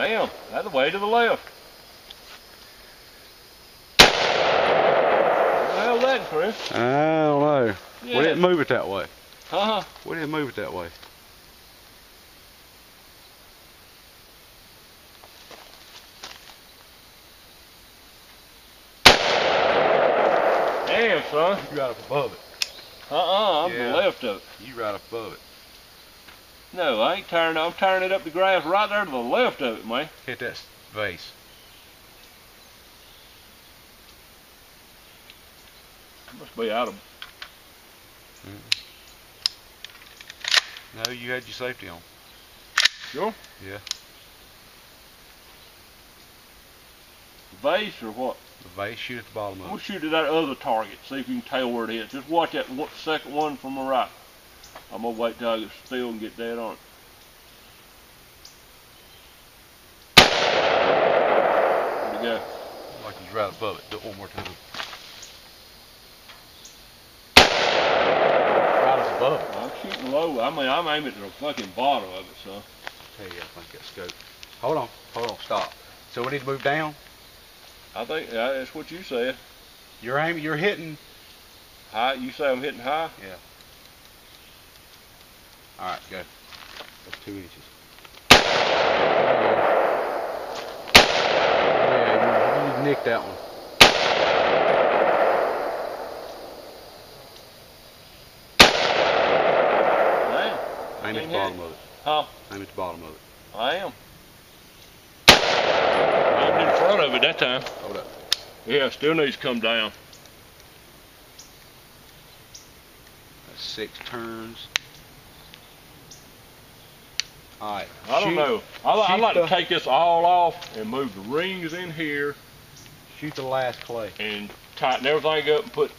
Damn, that's the way to the left. What the hell is that, Chris? I don't know. Yeah. We didn't move it that way. We didn't move it that way. Damn, son. You right up above it. I'm to the left of it. You right up above it. No, I ain't tearing it. I'm tearing it up the grass right there to the left of it, man. Hit that vase. Must be out of. No, you had your safety on. Sure? Yeah. The vase or what? The vase, shoot at the bottom of it. We'll shoot at that other target, see if you can tell where it is. Just watch that second one from the right. I'm going to wait till I get still and get dead on it. Where'd it go? Like he's right above it. Do it one more time. Right up above it. I'm shooting low. I mean, I'm aiming at the fucking bottom of it, son. Hey, I think that's scope. Hold on, stop. So we need to move down? I think that's what you said. You're aiming, you're hitting. High? You say I'm hitting high? Yeah. Alright, go. That's 2 inches. Yeah, you nicked that one. Damn. Aim at the bottom of it. Huh? Aim at the bottom of it. I am. I'm in front of it that time. Hold up. Yeah, still needs to come down. That's 6 turns. Alright. I don't know. I like to take this all off and move the rings in here. Shoot the last clay. And tighten everything up and put.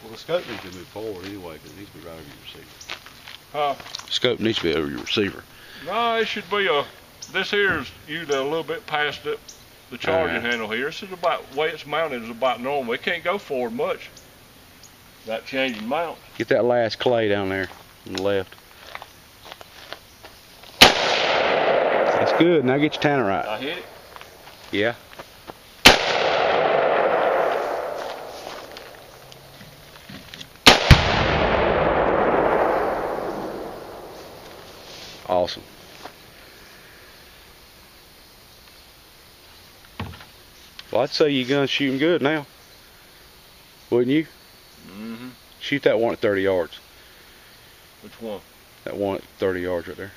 Well, the scope needs to move forward anyway because it needs to be right over your receiver. Scope needs to be over your receiver. No, it should be this here is usually a little bit past the charging handle here. This is about, the way it's mounted is about normal. It can't go forward much without changing mount. Get that last clay down there on the left. That's good. Now get your Tannerite. I hit it? Yeah. Awesome. Well, I'd say your gun's shooting good now. Wouldn't you? Mm-hmm. Shoot that one at 30 yards. Which one? That one at 30 yards right there.